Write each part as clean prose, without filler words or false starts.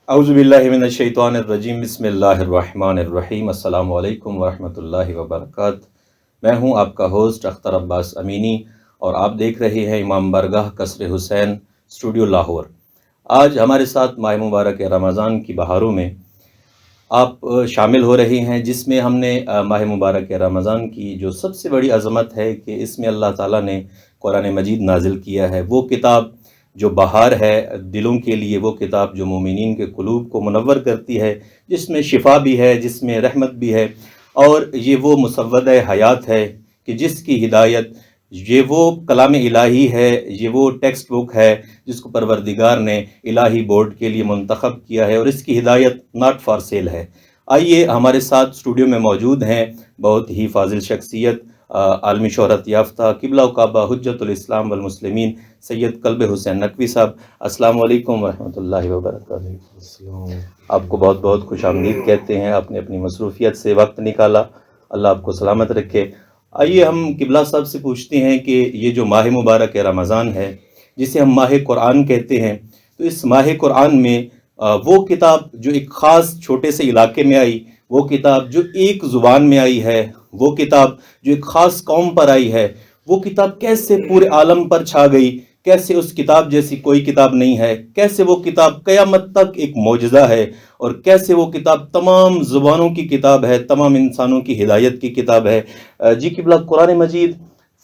اعوذ باللہ من الشیطان الرجیم بسم اللہ الرحمن الرحیم السلام علیکم ورحمۃ اللہ وبرکاتہ۔ میں ہوں آپ کا ہوسٹ اختر عباس امینی اور آپ دیکھ رہے ہیں امام بارگاہ قصر حسین اسٹوڈیو لاہور۔ آج ہمارے ساتھ ماہ مبارک رمضان کی بہاروں میں آپ شامل ہو رہے ہیں، جس میں ہم نے ماہ مبارک رمضان کی جو سب سے بڑی عظمت ہے کہ اس میں اللہ تعالیٰ نے قرآن مجید نازل کیا ہے، وہ کتاب جو بہار ہے دلوں کے لیے، وہ کتاب جو مومنین کے قلوب کو منور کرتی ہے، جس میں شفا بھی ہے، جس میں رحمت بھی ہے، اور یہ وہ مسودہ حیات ہے کہ جس کی ہدایت، یہ وہ کلام الہی ہے، یہ وہ ٹیکسٹ بک ہے جس کو پروردگار نے الہی بورڈ کے لیے منتخب کیا ہے، اور اس کی ہدایت ناٹ فار سیل ہے۔ آئیے، ہمارے ساتھ اسٹوڈیو میں موجود ہیں بہت ہی فاضل شخصیت، عالمی شہرت یافتہ، قبلہ و کعبہ، حجت الاسلام والمسلمین، سید قلب حسین نقوی صاحب، السلام علیکم ورحمۃ اللہ وبرکاتہ۔ آپ کو بہت بہت خوش آمدید کہتے ہیں، آپ نے اپنی مصروفیت سے وقت نکالا، اللہ آپ کو سلامت رکھے۔ آئیے ہم قبلہ صاحب سے پوچھتے ہیں کہ یہ جو ماہ مبارک رمضان ہے، جسے ہم ماہ قرآن کہتے ہیں، تو اس ماہ قرآن میں وہ کتاب جو ایک خاص چھوٹے سے علاقے میں آئی، وہ کتاب جو ایک زبان میں آئی ہے، وہ کتاب جو ایک خاص قوم پر آئی ہے، وہ کتاب کیسے پورے عالم پر چھا گئی، کیسے اس کتاب جیسی کوئی کتاب نہیں ہے، کیسے وہ کتاب قیامت تک ایک معجزہ ہے، اور کیسے وہ کتاب تمام زبانوں کی کتاب ہے، تمام انسانوں کی ہدایت کی کتاب ہے۔ جی قبلہ، قرآن مجید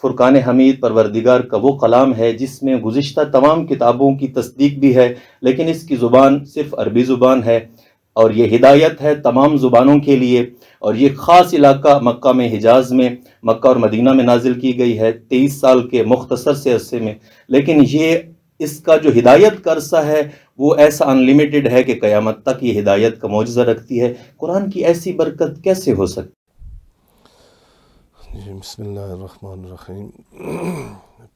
فرقان حمید پروردگار کا وہ کلام ہے جس میں گزشتہ تمام کتابوں کی تصدیق بھی ہے، لیکن اس کی زبان صرف عربی زبان ہے، اور یہ ہدایت ہے تمام زبانوں کے لیے، اور یہ خاص علاقہ مکہ میں، حجاز میں، مکہ اور مدینہ میں نازل کی گئی ہے 23 سال کے مختصر سے عرصے میں، لیکن یہ اس کا جو ہدایت کا عرصہ ہے وہ ایسا انلیمیٹڈ ہے کہ قیامت تک یہ ہدایت کا معجزہ رکھتی ہے۔ قرآن کی ایسی برکت کیسے ہو سکتی؟ جی، بسم اللہ الرحمن الرحیم۔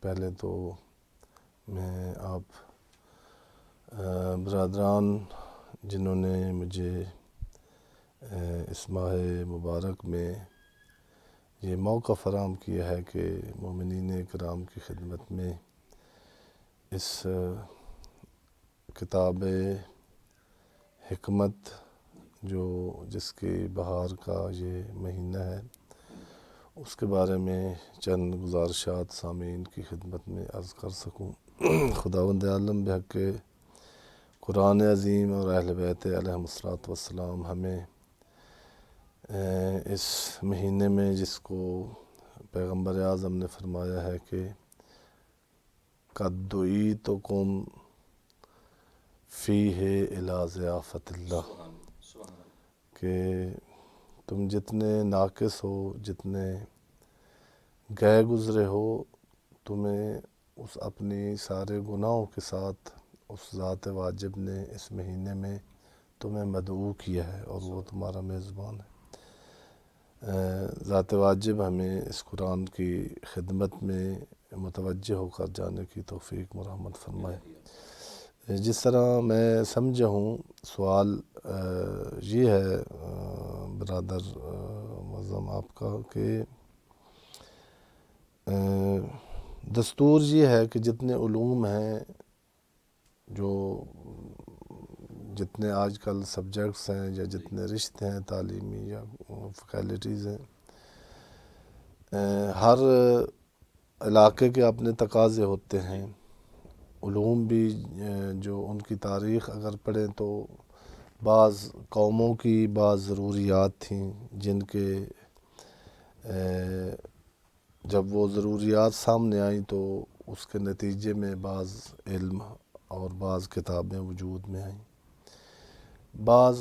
پہلے تو میں آپ برادران جنہوں نے مجھے اس ماہ مبارک میں یہ موقع فراہم کیا ہے کہ مومنین کرام کی خدمت میں اس کتاب حکمت جس کی بہار کا یہ مہینہ ہے، اس کے بارے میں چند گزارشات سامعین کی خدمت میں عرض کر سکوں۔ خداوند عالم بحق قرآن عظیم اور اہل بیت علیہم السلام ہمیں اس مہینے میں، جس کو پیغمبر اعظم نے فرمایا ہے کہ قد دعیتکم فیہ الی ضیافت اللہ، کہ تم جتنے ناقص ہو، جتنے گئے گزرے ہو، تمہیں اس اپنی سارے گناہوں کے ساتھ اس ذات واجب نے اس مہینے میں تمہیں مدعو کیا ہے، اور وہ تمہارا میزبان ہے۔ ذات واجب ہمیں اس قرآن کی خدمت میں متوجہ ہو کر جانے کی توفیق مرحمت فرمائے۔ جس طرح میں سمجھا ہوں، سوال یہ ہے برادر معظم آپ کا کہ دستور یہ ہے کہ جتنے علوم ہیں، جتنے آج کل سبجیکٹس ہیں، یا جتنے رشتے ہیں تعلیمی یا فیکلٹیز ہیں، ہر علاقے کے اپنے تقاضے ہوتے ہیں۔ علوم بھی جو ان کی تاریخ اگر پڑھیں تو بعض قوموں کی بعض ضروریات تھیں، جن کے جب وہ ضروریات سامنے آئیں تو اس کے نتیجے میں بعض علم اور بعض کتابیں وجود میں آئیں۔ بعض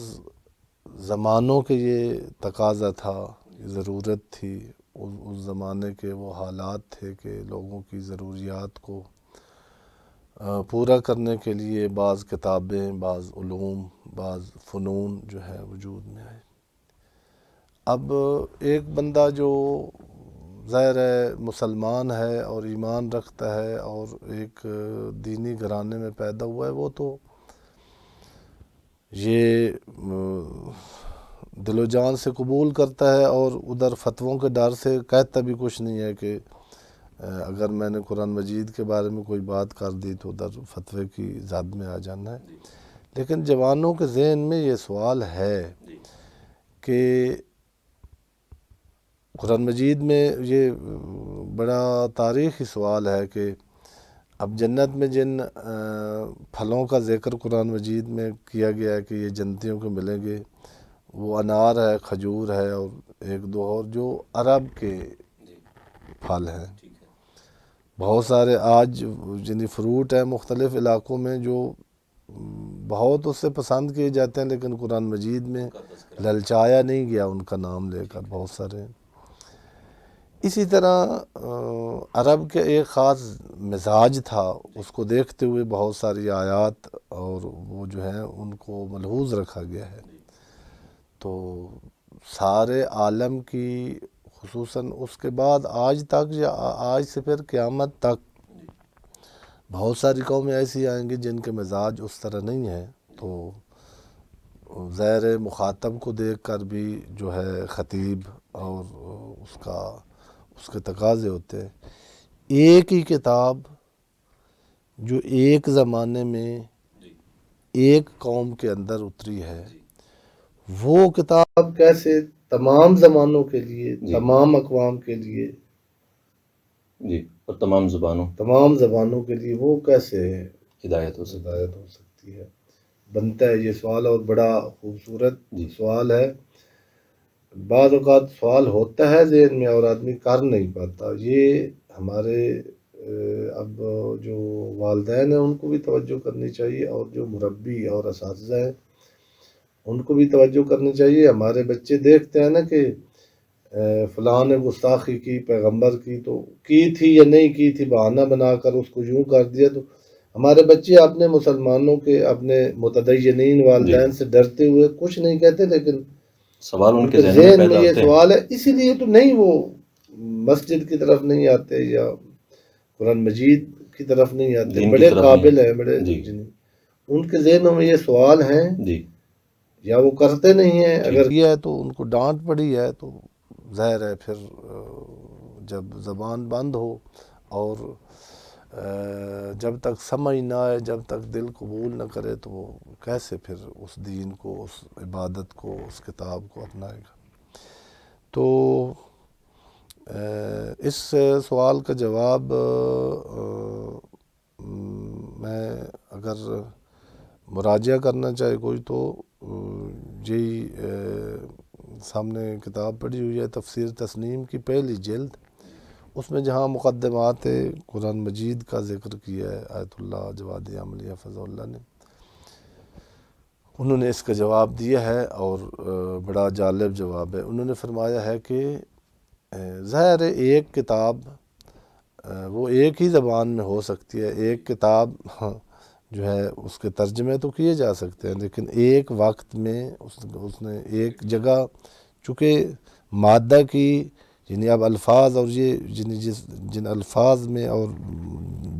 زمانوں کے یہ تقاضا تھا، ضرورت تھی، اس زمانے کے وہ حالات تھے کہ لوگوں کی ضروریات کو پورا کرنے کے لیے بعض کتابیں، بعض علوم، بعض فنون جو ہے وجود میں آئے۔ اب ایک بندہ جو ظاہر ہے مسلمان ہے اور ایمان رکھتا ہے اور ایک دینی گھرانے میں پیدا ہوا ہے، وہ تو یہ دل و جان سے قبول کرتا ہے، اور ادھر فتووں کے ڈر سے کہتا بھی کچھ نہیں ہے کہ اگر میں نے قرآن مجید کے بارے میں کوئی بات کر دی تو ادھر فتوے کی زد میں آ جانا ہے۔ لیکن جوانوں کے ذہن میں یہ سوال ہے کہ قرآن مجید میں یہ بڑا تاریخی سوال ہے کہ اب جنت میں جن پھلوں کا ذکر قرآن مجید میں کیا گیا ہے کہ یہ جنتیوں کو ملیں گے، وہ انار ہے، کھجور ہے، اور ایک دو اور جو عرب کے پھل ہیں۔ بہت سارے آج یعنی فروٹ ہیں مختلف علاقوں میں جو بہت اس سے پسند کیے جاتے ہیں، لیکن قرآن مجید میں للچایا نہیں گیا ان کا نام لے کر، بہت سارے ہیں۔ اسی طرح عرب کے ایک خاص مزاج تھا، اس کو دیکھتے ہوئے بہت ساری آیات اور وہ جو ہیں ان کو ملحوظ رکھا گیا ہے۔ تو سارے عالم کی خصوصاً اس کے بعد آج تک یا آج سے پھر قیامت تک بہت ساری قومیں ایسی آئیں گی جن کے مزاج اس طرح نہیں ہیں، تو غیر مخاطب کو دیکھ کر بھی جو ہے خطیب اور اس کے تقاضے ہوتے ہیں۔ ایک ہی کتاب جو ایک زمانے میں ایک قوم کے اندر اتری ہے، وہ کتاب کیسے تمام زمانوں کے لیے، تمام اقوام کے لیے، اور تمام زبانوں کے لیے وہ کیسے ہدایت ہو سکتی ہے، بنتا ہے یہ سوال، اور بڑا خوبصورت سوال ہے۔ بعض اوقات سوال ہوتا ہے ذہن میں اور آدمی کر نہیں پاتا۔ یہ ہمارے اب جو والدین ہیں ان کو بھی توجہ کرنی چاہیے، اور جو مربی اور اساتذہ ہیں ان کو بھی توجہ کرنی چاہیے۔ ہمارے بچے دیکھتے ہیں نا کہ فلاں نے گستاخی کی پیغمبر کی، تو کی تھی یا نہیں کی تھی، بہانہ بنا کر اس کو یوں کر دیا۔ تو ہمارے بچے اپنے مسلمانوں کے، اپنے متدینین والدین سے ڈرتے ہوئے کچھ نہیں کہتے، لیکن سوال ان کے ذہن میں یہ سوال ہے، اسی لیے تو نہیں وہ مسجد کی طرف نہیں آتے یا قرآن مجید کی طرف نہیں آتے۔ بڑے قابل ہیں، بڑے ان کے ذہنوں میں یہ سوال ہیں یا وہ کرتے نہیں ہیں۔ اگر یہ ہے تو ان کو ڈانٹ پڑی ہے، تو ظاہر ہے پھر جب زبان بند ہو اور جب تک سمجھ نہ آئے، جب تک دل قبول نہ کرے، تو وہ کیسے پھر اس دین کو، اس عبادت کو، اس کتاب کو اپنائے گا۔ تو اس سوال کا جواب میں اگر مراجعہ کرنا چاہے کوئی، تو یہی سامنے کتاب پڑھی ہوئی ہے تفسیر تسنیم کی پہلی جلد، اس میں جہاں مقدمات قرآن مجید کا ذکر کیا ہے آیت اللہ جواد عملی حفظ اللہ نے، انہوں نے اس کا جواب دیا ہے، اور بڑا جالب جواب ہے۔ انہوں نے فرمایا ہے کہ ظاہر ہے ایک کتاب وہ ایک ہی زبان میں ہو سکتی ہے، ایک کتاب جو ہے اس کے ترجمے تو کیے جا سکتے ہیں، لیکن ایک وقت میں اس نے ایک جگہ، چونکہ مادہ کی یعنی اب الفاظ اور یہ جن الفاظ میں اور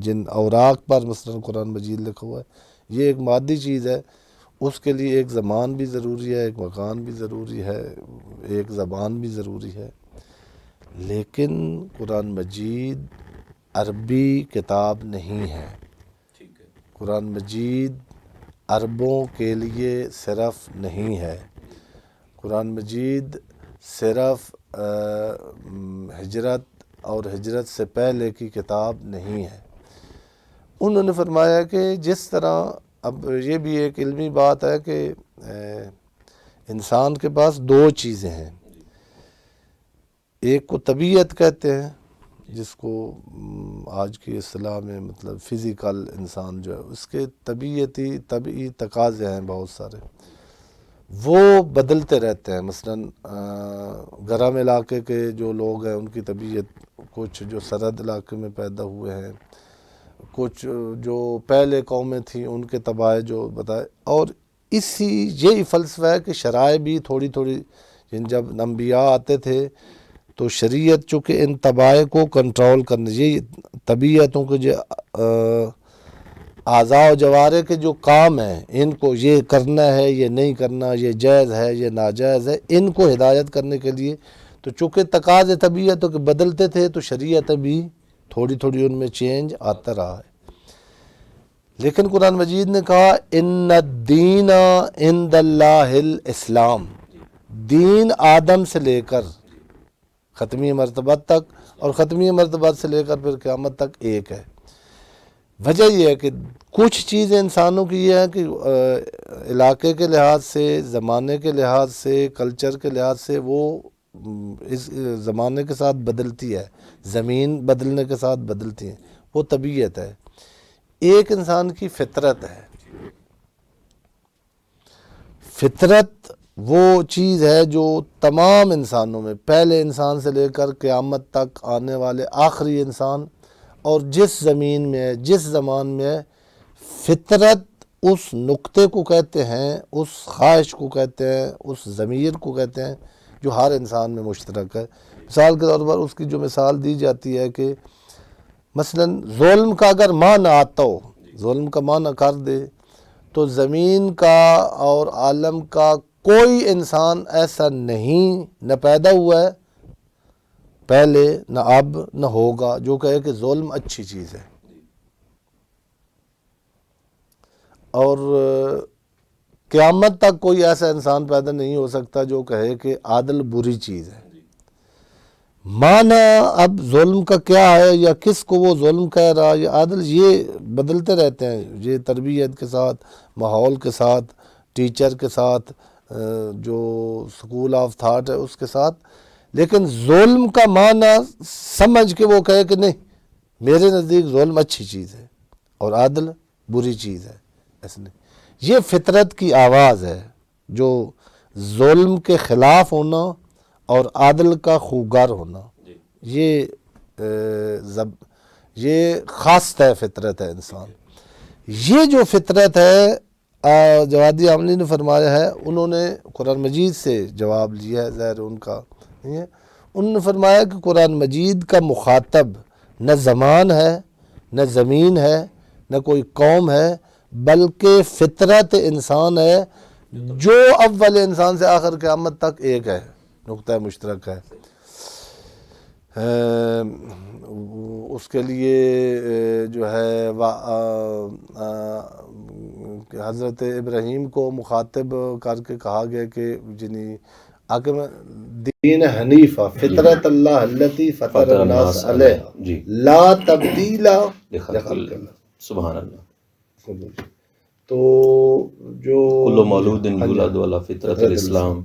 جن اوراق پر مثلا قرآن مجید لکھا ہوا ہے، یہ ایک مادی چیز ہے، اس کے لیے ایک زمان بھی ضروری ہے، ایک مکان بھی ضروری ہے، ایک زبان بھی ضروری ہے۔ لیکن قرآن مجید عربی کتاب نہیں ہے۔ قرآن مجید عربوں کے لیے صرف نہیں ہے۔ قرآن مجید صرف ہجرت اور ہجرت سے پہلے کی کتاب نہیں ہے۔ انہوں نے فرمایا کہ جس طرح، اب یہ بھی ایک علمی بات ہے کہ انسان کے پاس دو چیزیں ہیں، ایک کو طبیعت کہتے ہیں، جس کو آج کی اصطلاح میں مطلب فزیکل انسان جو ہے، اس کے طبعی تقاضے ہیں بہت سارے، وہ بدلتے رہتے ہیں۔ مثلا گرم علاقے کے جو لوگ ہیں ان کی طبیعت، کچھ جو سرد علاقے میں پیدا ہوئے ہیں، کچھ جو پہلے قومیں تھیں ان کے طبائع جو بتائے، اور یہی فلسفہ ہے کہ شرائع بھی تھوڑی تھوڑی، جب انبیاء آتے تھے تو شریعت چونکہ ان طبائع کو کنٹرول کرنے، یہ طبیعتوں کے جو اعضاء و جوارح کے جو کام ہیں، ان کو یہ کرنا ہے، یہ نہیں کرنا، یہ جائز ہے، یہ ناجائز ہے، ان کو ہدایت کرنے کے لیے، تو چونکہ تقاضے طبیعتوں کے بدلتے تھے، تو شریعت بھی تھوڑی تھوڑی ان میں چینج آتا رہا ہے۔ لیکن قرآن مجید نے کہا ان الدین عند اللہ الاسلام، دین آدم سے لے کر ختمی مرتبہ تک اور ختمی مرتبہ سے لے کر پھر قیامت تک ایک ہے۔ وجہ یہ ہے کہ کچھ چیزیں انسانوں کی یہ ہے کہ علاقے کے لحاظ سے، زمانے کے لحاظ سے، کلچر کے لحاظ سے وہ اس زمانے کے ساتھ بدلتی ہے، زمین بدلنے کے ساتھ بدلتی ہیں، وہ طبیعت ہے۔ ایک انسان کی فطرت ہے، فطرت وہ چیز ہے جو تمام انسانوں میں، پہلے انسان سے لے کر قیامت تک آنے والے آخری انسان اور جس زمین میں ہے، جس زمان میں ہے، فطرت اس نقطے کو کہتے ہیں، اس خواہش کو کہتے ہیں، اس ضمیر کو کہتے ہیں جو ہر انسان میں مشترک ہے۔ مثال کے طور پر اس کی جو مثال دی جاتی ہے کہ مثلا ظلم کا اگر معنی آتا ہو، ظلم کا معنی کر دے تو زمین کا اور عالم کا کوئی انسان ایسا نہیں، نہ پیدا ہوا ہے پہلے، نہ اب، نہ ہوگا، جو کہے کہ ظلم اچھی چیز ہے، اور قیامت تک کوئی ایسا انسان پیدا نہیں ہو سکتا جو کہے کہ عدل بری چیز ہے۔ معنی اب ظلم کا کیا ہے یا کس کو وہ ظلم کہہ رہا یا عدل، یہ بدلتے رہتے ہیں، یہ تربیت کے ساتھ، ماحول کے ساتھ، ٹیچر کے ساتھ، جو سکول آف تھاٹ ہے اس کے ساتھ۔ لیکن ظلم کا معنی سمجھ کے وہ کہے کہ نہیں، میرے نزدیک ظلم اچھی چیز ہے اور عدل بری چیز ہے، ایسا نہیں۔ یہ فطرت کی آواز ہے جو ظلم کے خلاف ہونا اور عدل کا خوگار ہونا، یہ خاص فطرت ہے انسان۔ یہ جو فطرت ہے، جوادی عاملی نے فرمایا ہے، انہوں نے قرآن مجید سے جواب لیا ہے، ظاہر ان کا نہیں ہے۔ انہوں نے فرمایا کہ قرآن مجید کا مخاطب نہ زمان ہے، نہ زمین ہے، نہ کوئی قوم ہے، بلکہ فطرت انسان ہے جو اول انسان سے آخر قیامت تک ایک ہے، نقطہ مشترک ہے۔ اس کے لیے جو ہے حضرت ابراہیم کو مخاطب کر کے کہا گیا کہ دین حنیفہ فطرت اللہ التی فطر الناس علیہ لا تبدیل لخلق اللہ، سبحان اللہ۔ تو جو کل مولود یولد علی فطرت الاسلام،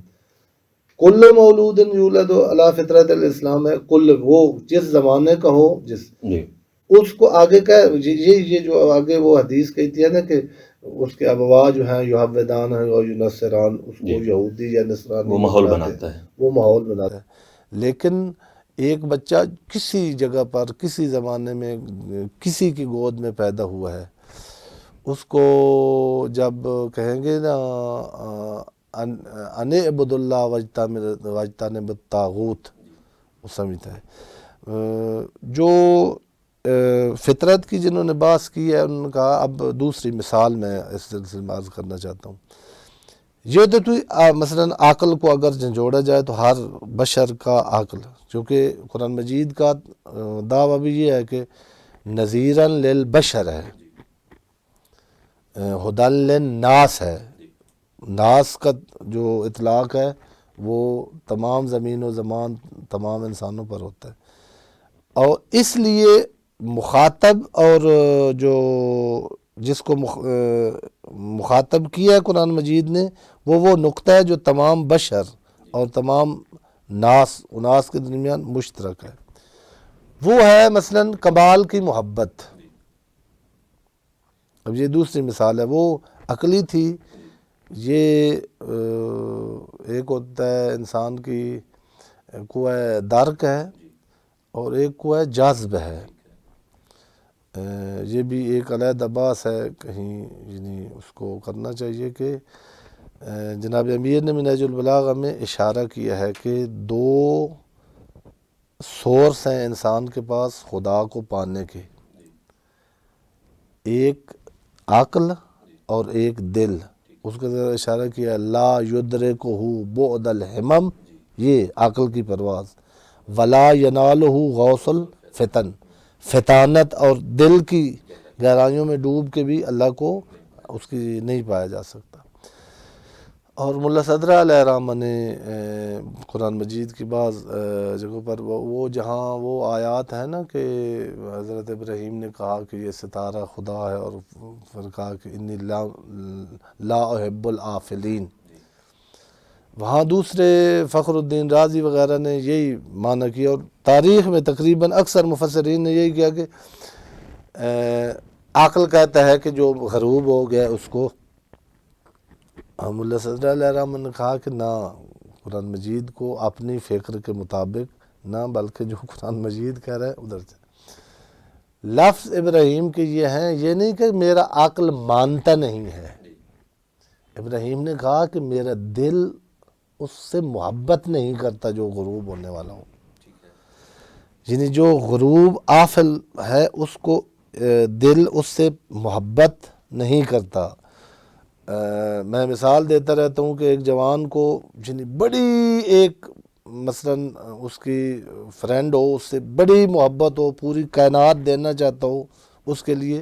کل مولود یولد علی فطرت الاسلام ہے، کل وہ جس زمانے کا ہو، جس اس کو آگے کا یہ جو آگے وہ حدیث کہتی ہے نا کہ اس کے ابوا جو ہیں یحودان ہیں اور ینصران، اس کو یہودی یا نصرانی وہ ماحول بناتا ہے، وہ ماحول بناتا ہے۔ لیکن ایک بچہ کسی جگہ پر کسی زمانے میں کسی کی گود میں پیدا ہوا ہے، اس کو جب کہیں گے نا ان اعبد اللہ واجتنب الطاغوت، وہ سمجھتا ہے۔ جو فطرت کی جنہوں نے بحث کی ہے، انہوں نے کہا اب دوسری مثال میں اس سلسلے میں عرض کرنا چاہتا ہوں۔ یہ تو مثلا عقل کو اگر جھنجھوڑا جائے تو ہر بشر کا عقل، چونکہ قرآن مجید کا دعویٰ بھی یہ ہے کہ نذیراً للبشر ہے، ہدی للناس ہے۔ ناس کا جو اطلاق ہے وہ تمام زمین و زمان تمام انسانوں پر ہوتا ہے، اور اس لیے مخاطب اور جو جس کو مخاطب کیا ہے قرآن مجید نے، وہ نقطہ ہے جو تمام بشر اور تمام اناس کے درمیان مشترک ہے۔ وہ ہے مثلا کمال کی محبت۔ اب یہ دوسری مثال ہے، وہ عقلی تھی، یہ ایک ہوتا ہے انسان کی قوہ درک ہے اور ایک قوہ جذب ہے۔ یہ بھی ایک علیحدہ بحث ہے، کہیں یعنی اس کو کرنا چاہیے کہ جناب امیر نے منہج البلاغہ میں اشارہ کیا ہے کہ دو سورس ہیں انسان کے پاس خدا کو پانے کے، ایک عقل اور ایک دل۔ اس کے ذرا اشارہ کیا لا یدرکہ بعد الہمم، یہ عقل کی پرواز، ولا ینالہ غوث الفتن، فطانت اور دل کی گہرائیوں میں ڈوب کے بھی اللہ کو اس کی نہیں پایا جا سکتا۔ اور ملا صدرہ علیہ الرحمہ نے قرآن مجید کی بعض جگہوں پر وہ جہاں وہ آیات ہیں نا کہ حضرت ابراہیم نے کہا کہ یہ ستارہ خدا ہے، اور پھر کہا کہ انی لا احب الآفلین، وہاں دوسرے فخر الدین رازی وغیرہ نے یہی معنی کیا، اور تاریخ میں تقریباً اکثر مفسرین نے یہی کیا کہ عقل کہتا ہے کہ جو غروب ہو گیا اس کو، ملا صدر علیہ الرحمہ نے کہا کہ نہ، قرآن مجید کو اپنی فکر کے مطابق نہ، بلکہ جو قرآن مجید کہہ رہا ہے ادھر سے لفظ ابراہیم کے یہ ہیں، یہ نہیں کہ میرا عقل مانتا نہیں ہے، ابراہیم نے کہا کہ میرا دل اس سے محبت نہیں کرتا جو غروب ہونے والا ہو، یعنی جو غروب آفل ہے اس کو دل اس سے محبت نہیں کرتا۔ میں مثال دیتا رہتا ہوں کہ ایک جوان کو یعنی بڑی ایک مثلاً اس کی فرینڈ ہو، اس سے بڑی محبت ہو، پوری کائنات دینا چاہتا ہو، اس کے لیے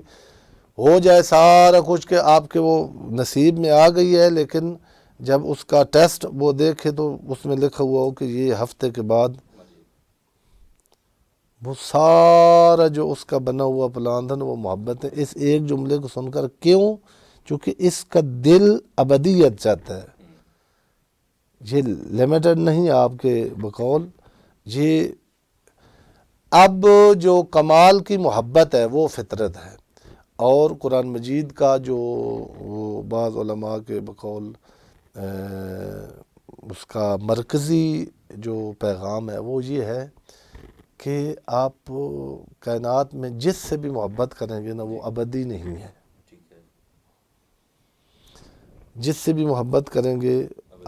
ہو جائے سارا کچھ کہ آپ کے وہ نصیب میں آ گئی ہے، لیکن جب اس کا ٹیسٹ وہ دیکھے تو اس میں لکھا ہوا ہو کہ یہ ہفتے کے بعد وہ سارا جو اس کا بنا ہوا پلان تھا نا وہ محبت ہے، اس ایک جملے کو سن کر کیوں؟ چونکہ اس کا دل ابدیت چاہتا ہے، یہ لیمیٹڈ نہیں آپ کے بقول، یہ اب جو کمال کی محبت ہے وہ فطرت ہے، اور قرآن مجید کا جو بعض علماء کے بقول اس کا مرکزی جو پیغام ہے وہ یہ ہے کہ آپ کائنات میں جس سے بھی محبت کریں گے نا وہ ابدی نہیں ہے، جس سے بھی محبت کریں گے،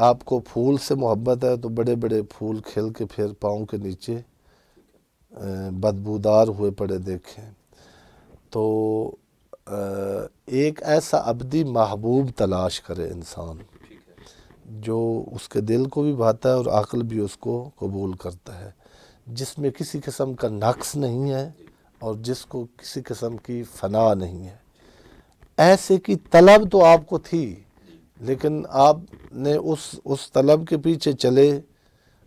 آپ کو پھول سے محبت ہے تو بڑے بڑے پھول کھل کے پھر پاؤں کے نیچے بدبودار ہوئے پڑے دیکھیں، تو ایک ایسا ابدی محبوب تلاش کرے انسان جو اس کے دل کو بھی بھاتا ہے اور عقل بھی اس کو قبول کرتا ہے، جس میں کسی قسم کا نقص نہیں ہے اور جس کو کسی قسم کی فنا نہیں ہے۔ ایسے کی طلب تو آپ کو تھی، لیکن آپ نے اس طلب کے پیچھے چلے،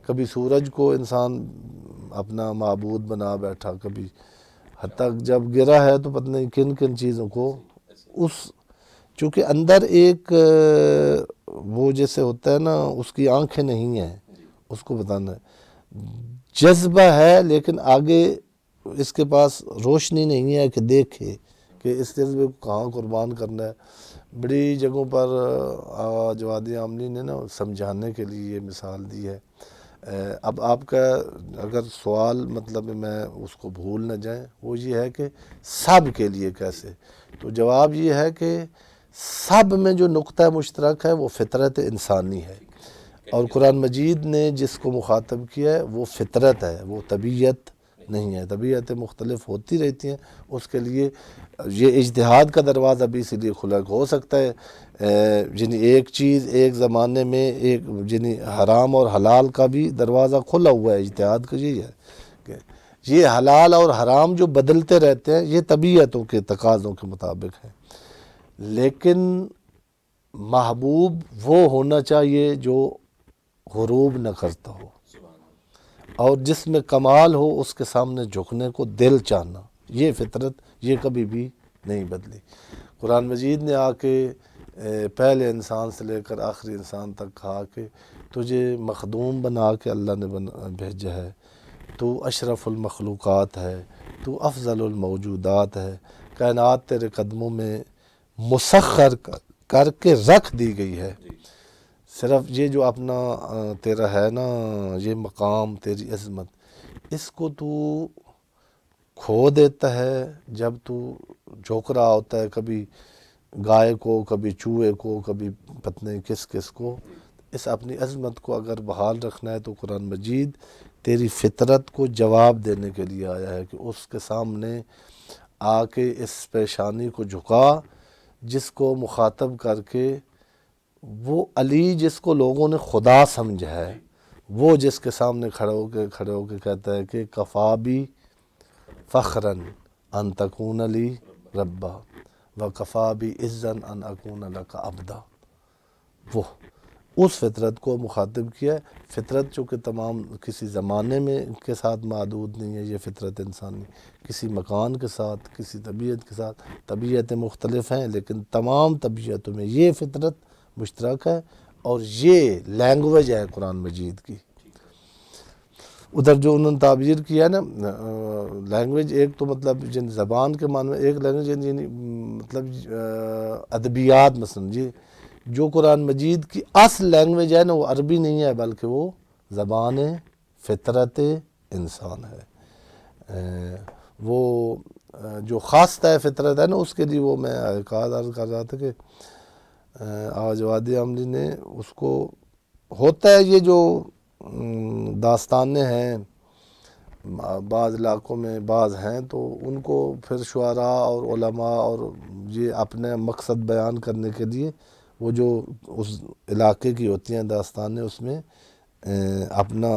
کبھی سورج کو انسان اپنا معبود بنا بیٹھا، کبھی حتیٰ جب گرا ہے تو پتہ نہیں کن کن چیزوں کو چونکہ اندر ایک وہ جیسے ہوتا ہے نا اس کی آنکھیں نہیں ہیں، اس کو بتانا ہے، جذبہ ہے لیکن آگے اس کے پاس روشنی نہیں ہے کہ دیکھے کہ اس جذبے کو کہاں قربان کرنا ہے۔ بڑی جگہوں پر جواد عاملی نے نا سمجھانے کے لیے یہ مثال دی ہے۔ اب آپ کا اگر سوال مطلب میں اس کو بھول نہ جائیں، وہ یہ ہے کہ سب کے لیے کیسے، تو جواب یہ ہے کہ سب میں جو نقطہ مشترک ہے وہ فطرت انسانی ہے، اور قرآن مجید نے جس کو مخاطب کیا ہے وہ فطرت ہے، وہ طبیعت نہیں ہے۔ طبیعتیں مختلف ہوتی رہتی ہیں، اس کے لیے یہ اجتہاد کا دروازہ بھی اسی لیے کھلا ہو سکتا ہے، یعنی ایک چیز ایک زمانے میں ایک یعنی حرام اور حلال کا بھی دروازہ کھلا ہوا ہے، اجتہاد کا یہی ہے کہ یہ حلال اور حرام جو بدلتے رہتے ہیں یہ طبیعتوں کے تقاضوں کے مطابق ہے، لیکن محبوب وہ ہونا چاہیے جو غروب نہ کرتا ہو، اور جس میں کمال ہو اس کے سامنے جھکنے کو دل چاہنا، یہ فطرت یہ کبھی بھی نہیں بدلی۔ قرآن مجید نے آ کے پہلے انسان سے لے کر آخری انسان تک کہا کہ تجھے مخدوم بنا کے اللہ نے بھیجا ہے، تو اشرف المخلوقات ہے، تو افضل الموجودات ہے، کائنات تیرے قدموں میں مسخر کر کے رکھ دی گئی ہے، صرف یہ جو اپنا تیرا ہے نا یہ مقام، تیری عظمت، اس کو تو کھو دیتا ہے جب تو جھوک رہا ہوتا ہے، کبھی گائے کو، کبھی چوہے کو، کبھی پتہ نہیں کس کس کو۔ اس اپنی عظمت کو اگر بحال رکھنا ہے تو قرآن مجید تیری فطرت کو جواب دینے کے لیے آیا ہے کہ اس کے سامنے آ کے اس پیشانی کو جھکا، جس کو مخاطب کر کے وہ علی جس کو لوگوں نے خدا سمجھا ہے، وہ جس کے سامنے کھڑے ہو کے کہتا ہے کہ کفا بھی فخراً ان تکون علی ربا وکفا بی اذن ان اکون لک عبدا، وہ اس فطرت کو مخاطب کیا ہے۔ فطرت چونکہ تمام کسی زمانے میں کے ساتھ محدود نہیں ہے، یہ فطرت انسانی کسی مکان کے ساتھ، کسی طبیعت کے ساتھ، طبیعتیں مختلف ہیں لیکن تمام طبیعتوں میں یہ فطرت مشترک ہے، اور یہ لینگویج ہے قرآن مجید کی۔ ادھر جو انہوں نے تعبیر کیا ہے نا لینگویج، ایک تو مطلب جن زبان کے معنی میں ایک لینگویج یعنی مطلب ادبیات، مثلا یہ جو قرآن مجید کی اصل لینگویج ہے نا وہ عربی نہیں ہے بلکہ وہ زبان فطرت انسان ہے۔ وہ جو خاص طے فطرت ہے نا اس کے لیے وہ میں عرض کر رہا تھا کہ آج وادی عملی نے اس کو ہوتا ہے، یہ جو داستانیں ہیں بعض علاقوں میں بعض ہیں تو ان کو پھر شعراء اور علماء اور یہ اپنے مقصد بیان کرنے کے لیے وہ جو اس علاقے کی ہوتی ہیں داستانیں اس میں اپنا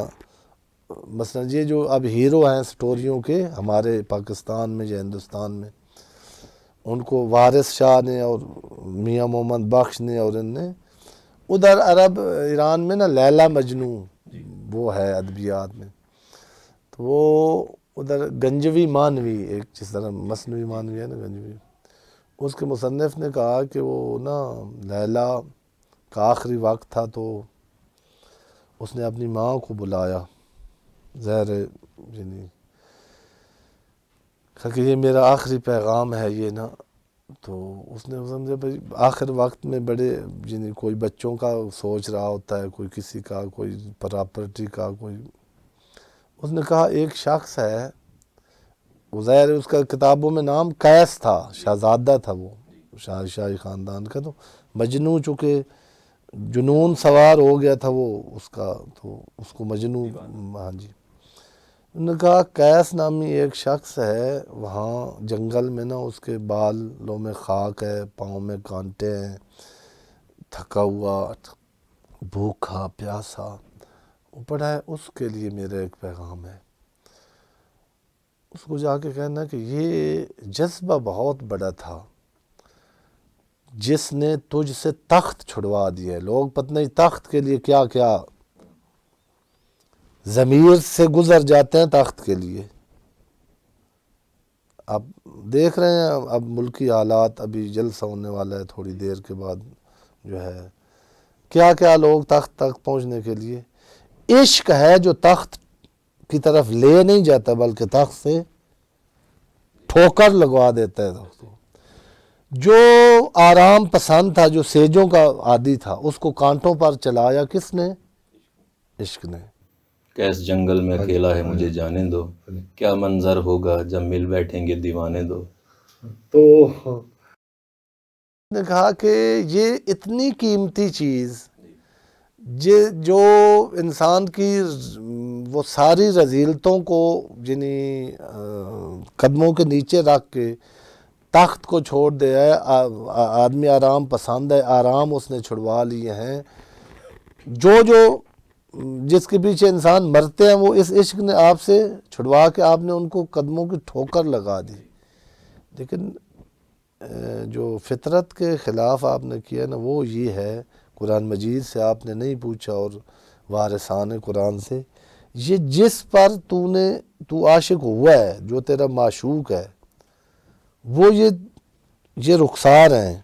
مثلا یہ جو اب ہیرو ہیں سٹوریوں کے ہمارے پاکستان میں یا ہندوستان میں، ان کو وارث شاہ نے اور میاں محمد بخش نے اور ان نے، ادھر عرب ایران میں نا لیلا مجنوں وہ ہے ادبیات میں، تو وہ ادھر گنجوی مانوی ایک جس طرح مثنوی مانوی ہے نا گنجوی، اس کے مصنف نے کہا کہ وہ نا لیلا کا آخری وقت تھا تو اس نے اپنی ماں کو بلایا، ظاہر یعنی کہا کہ یہ میرا آخری پیغام ہے یہ نا، تو اس نے سمجھا بھائی آخر وقت میں بڑے یعنی کوئی بچوں کا سوچ رہا ہوتا ہے، کوئی کسی کا، کوئی پراپرٹی کا، کوئی، اس نے کہا ایک شخص ہے، وہ ظاہر اس کا کتابوں میں نام قیس تھا، شہزادہ تھا وہ شاہی خاندان کا، تو مجنوں چونکہ جنون سوار ہو گیا تھا وہ اس کا، تو اس کو مجنوں، ہاں جی، انہوں نے کہا قیس نامی ایک شخص ہے وہاں جنگل میں نا، اس کے بالوں میں خاک ہے، پاؤں میں کانٹے ہیں، تھکا ہوا، بھوکا پیاسا وہ پڑا ہے، اس کے لیے میرا ایک پیغام ہے۔ اس کو جا کے کہنا کہ یہ جذبہ بہت بڑا تھا جس نے تجھ سے تخت چھڑوا دیا ہے، لوگ پتہ نہیں تخت کے لیے کیا کیا ضمیر سے گزر جاتے ہیں تخت کے لیے۔ آپ دیکھ رہے ہیں اب ملکی حالات، ابھی جلسہ ہونے والا ہے تھوڑی دیر کے بعد جو ہے، کیا کیا لوگ تخت تک پہنچنے کے لیے، عشق ہے جو تخت کی طرف لے نہیں جاتا بلکہ تخت سے ٹھوکر لگوا دیتا ہے۔ جو آرام پسند تھا، جو سیجوں کا عادی تھا، اس کو کانٹوں پر چلایا کس نے؟ عشق نے۔ کیس جنگل میں اکیلا ہے مجھے جانے دو، کیا منظر ہوگا جب مل بیٹھیں گے دیوانے دو۔ تو نے کہا کہ یہ اتنی قیمتی چیز جو انسان کی وہ ساری رذیلتوں کو یعنی قدموں کے نیچے رکھ کے تخت کو چھوڑ دیا ہے، آدمی آرام پسند ہے، آرام اس نے چھڑوا لیے ہیں، جو جس کے پیچھے انسان مرتے ہیں وہ اس عشق نے آپ سے چھڑوا کے آپ نے ان کو قدموں کی ٹھوکر لگا دی۔ لیکن جو فطرت کے خلاف آپ نے کیا نا وہ یہ ہے، قرآن مجید سے آپ نے نہیں پوچھا اور وارثان قرآن سے، یہ جس پر تو عاشق ہوا ہے، جو تیرا معشوق ہے، وہ یہ رخسار ہیں،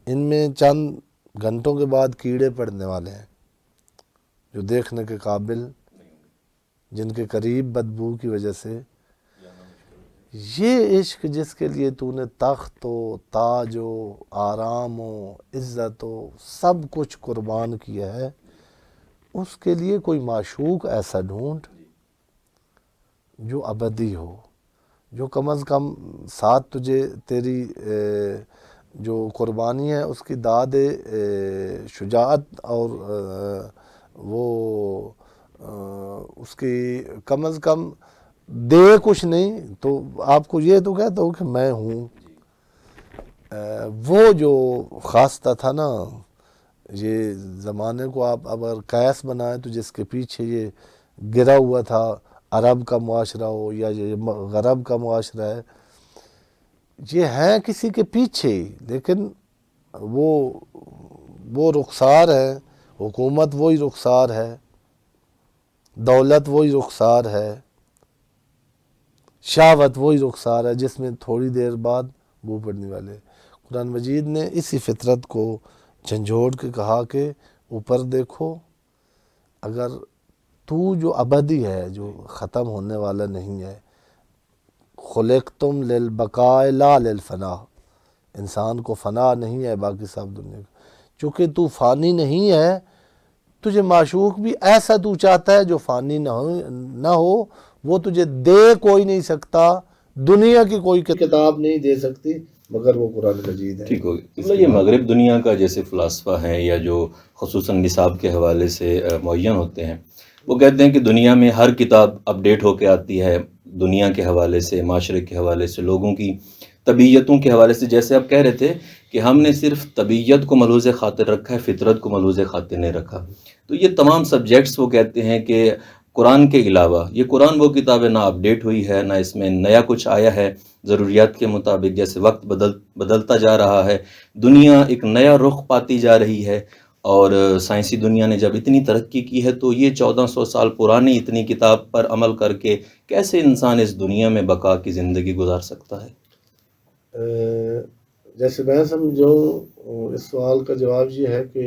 ان میں چند گھنٹوں کے بعد کیڑے پڑنے والے ہیں جو دیکھنے کے قابل، جن کے قریب بدبو کی وجہ سے، یہ عشق جس کے لیے تو نے تخت و تاج و آرام و عزت و سب کچھ قربان کیا ہے، اس کے لیے کوئی معشوق ایسا ڈھونڈ جو ابدی ہو، جو کم از کم ساتھ تجھے تیری جو قربانی ہے اس کی داد شجاعت اور وہ اس کی کم از کم دے کچھ نہیں تو آپ کو یہ تو کہتا ہوں کہ میں ہوں۔ وہ جو خواستہ تھا نا، یہ زمانے کو آپ اگر قیس بنائیں تو جس کے پیچھے یہ گرا ہوا تھا، عرب کا معاشرہ ہو یا یہ غرب کا معاشرہ ہے، یہ ہیں کسی کے پیچھے ہی، لیکن وہ رخسار ہے، حکومت وہی رخسار ہے، دولت وہی رخسار ہے، شہوت وہی رخسار ہے جس میں تھوڑی دیر بعد بو پڑنے والے۔ قرآن مجید نے اسی فطرت کو جھنجھوڑ کے کہا کہ اوپر دیکھو، اگر تو جو ابدی ہے، جو ختم ہونے والا نہیں ہے، خلقتم للبقاء لا للفنا، انسان کو فنا نہیں ہے باقی سب دنیا کا، چونکہ تو فانی نہیں ہے، تجھے معشوق بھی ایسا تو چاہتا ہے جو فانی نہ ہو، وہ تجھے دے کوئی نہیں سکتا، دنیا کی کوئی کتاب نہیں دے سکتی مگر وہ قرآن مجید ہے۔ ٹھیک ہو گیا۔ مطلب یہ مغرب دنیا کا جیسے فلاسفہ ہیں یا جو خصوصاً نصاب کے حوالے سے معین ہوتے ہیں، وہ کہتے ہیں کہ دنیا میں ہر کتاب اپڈیٹ ہو کے آتی ہے، دنیا کے حوالے سے، معاشرے کے حوالے سے، لوگوں کی طبیعتوں کے حوالے سے۔ جیسے آپ کہہ رہے تھے کہ ہم نے صرف طبیعت کو ملحوظ خاطر رکھا ہے، فطرت کو ملحوظ خاطر نہیں رکھا۔ تو یہ تمام سبجیکٹس وہ کہتے ہیں کہ قرآن کے علاوہ یہ قرآن وہ کتاب ہے، نہ اپڈیٹ ہوئی ہے، نہ اس میں نیا کچھ آیا ہے ضروریات کے مطابق۔ جیسے وقت بدلتا جا رہا ہے، دنیا ایک نیا رخ پاتی جا رہی ہے، اور سائنسی دنیا نے جب اتنی ترقی کی ہے تو یہ 1400 سال پرانی اتنی کتاب پر عمل کر کے کیسے انسان اس دنیا میں بقا کی زندگی گزار سکتا ہے؟ جیسے میں سمجھوں اس سوال کا جواب یہ ہے کہ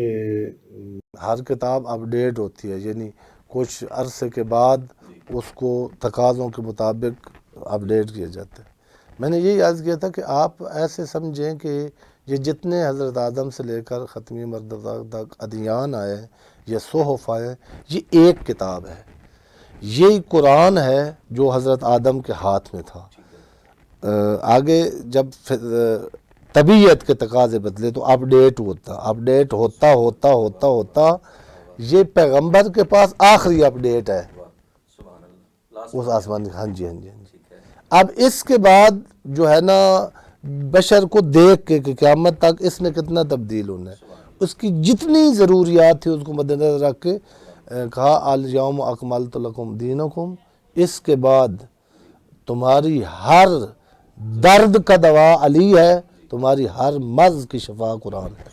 ہر کتاب اپڈیٹ ہوتی ہے، یعنی کچھ عرصے کے بعد اس کو تقاضوں کے مطابق اپڈیٹ کیا جاتا ہے۔ میں نے یہی عرض کیا تھا کہ آپ ایسے سمجھیں کہ یہ جتنے حضرت آدم سے لے کر ختمی مرتبہ تک ادیان آئے یا صحف آئے، یہ ایک کتاب ہے، یہی قرآن ہے جو حضرت آدم کے ہاتھ میں تھا۔ آگے جب طبیعت کے تقاضے بدلے تو اپڈیٹ ہوتا یہ پیغمبر کے پاس آخری اپڈیٹ ہے اس آسمان۔ ہاں جی۔ اب اس کے بعد جو ہے نا بشر کو دیکھ کے کہ قیامت تک اس نے کتنا تبدیل ہونا ہے، اس کی جتنی ضروریات تھی اس کو مد نظر رکھ کے کہا الیوم اکملت لکم دینکم، اس کے بعد تمہاری ہر درد کا دوا علی ہے، تمہاری ہر مرض کی شفا قرآن ہے۔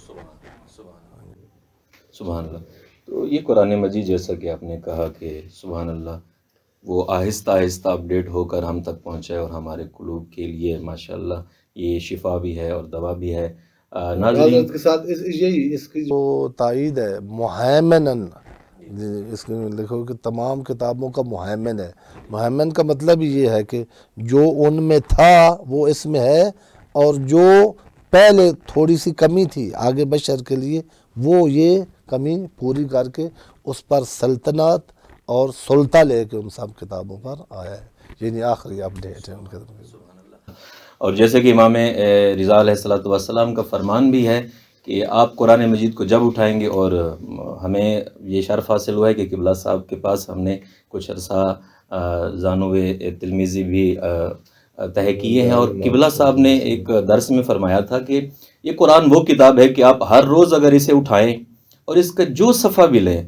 سبحان اللہ۔ تو یہ قرآن مجید جیسا کہ آپ نے کہا کہ سبحان اللہ وہ آہستہ آہستہ اپڈیٹ ہو کر ہم تک پہنچا ہے، اور ہمارے قلوب کے لیے ماشاءاللہ یہ شفا بھی ہے اور دوا بھی ہے۔ ناظرین کے ساتھ یہی اس کی جو تائید ہے، مہیمنن، اس میں لکھو کہ تمام کتابوں کا مہیمن ہے۔ مہیمن کا مطلب یہ ہے کہ جو ان میں تھا وہ اس میں ہے، اور جو پہلے تھوڑی سی کمی تھی آگے بشر کے لیے وہ یہ کمی پوری کر کے اس پر سلطنت اور سلطہ لے کے ان سب کتابوں پر آیا ہے، یعنی آخری اپڈیٹ ہے ان کے طرف۔ اور جیسے کہ امام رضا علیہ الصلوۃ والسلام کا فرمان بھی ہے کہ آپ قرآن مجید کو جب اٹھائیں گے، اور ہمیں یہ شرف حاصل ہوا ہے کہ قبلہ صاحب کے پاس ہم نے کچھ عرصہ زانو تلمیذی بھی طے کیے ہیں، اور قبلہ صاحب نے ایک درس میں فرمایا تھا کہ یہ قرآن وہ کتاب ہے کہ آپ ہر روز اگر اسے اٹھائیں اور اس کا جو صفحہ بھی لیں،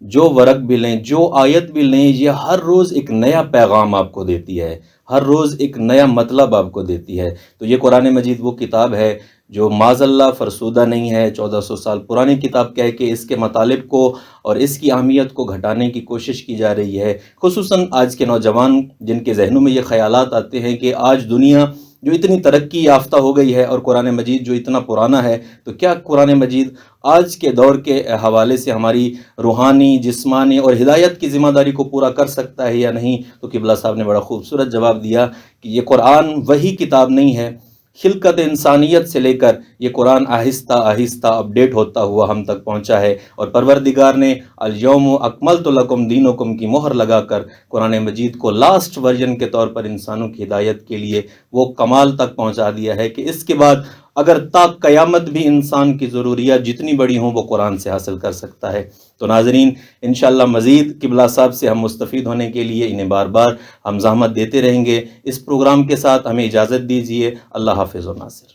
جو ورق بھی لیں، جو آیت بھی لیں، یہ ہر روز ایک نیا پیغام آپ کو دیتی ہے، ہر روز ایک نیا مطلب آپ کو دیتی ہے۔ تو یہ قرآن مجید وہ کتاب ہے جو معاذ اللہ فرسودہ نہیں ہے، 1400 سال پرانی کتاب کہہ کے اس کے مطالب کو اور اس کی اہمیت کو گھٹانے کی کوشش کی جا رہی ہے، خصوصاً آج کے نوجوان جن کے ذہنوں میں یہ خیالات آتے ہیں کہ آج دنیا جو اتنی ترقی یافتہ ہو گئی ہے اور قرآن مجید جو اتنا پرانا ہے، تو کیا قرآن مجید آج کے دور کے حوالے سے ہماری روحانی، جسمانی اور ہدایت کی ذمہ داری کو پورا کر سکتا ہے یا نہیں؟ تو قبلہ صاحب نے بڑا خوبصورت جواب دیا کہ یہ قرآن وہی کتاب نہیں ہے، خلقت انسانیت سے لے کر یہ قرآن آہستہ آہستہ اپڈیٹ ہوتا ہوا ہم تک پہنچا ہے، اور پروردگار نے الیوم اکملت لکم دینکم کی مہر لگا کر قرآن مجید کو لاسٹ ورژن کے طور پر انسانوں کی ہدایت کے لیے وہ کمال تک پہنچا دیا ہے کہ اس کے بعد اگر تا قیامت بھی انسان کی ضروریات جتنی بڑی ہوں وہ قرآن سے حاصل کر سکتا ہے۔ تو ناظرین انشاءاللہ مزید قبلہ صاحب سے ہم مستفید ہونے کے لیے انہیں بار بار ہم زحمت دیتے رہیں گے۔ اس پروگرام کے ساتھ ہمیں اجازت دیجیے۔ اللہ حافظ و ناصر۔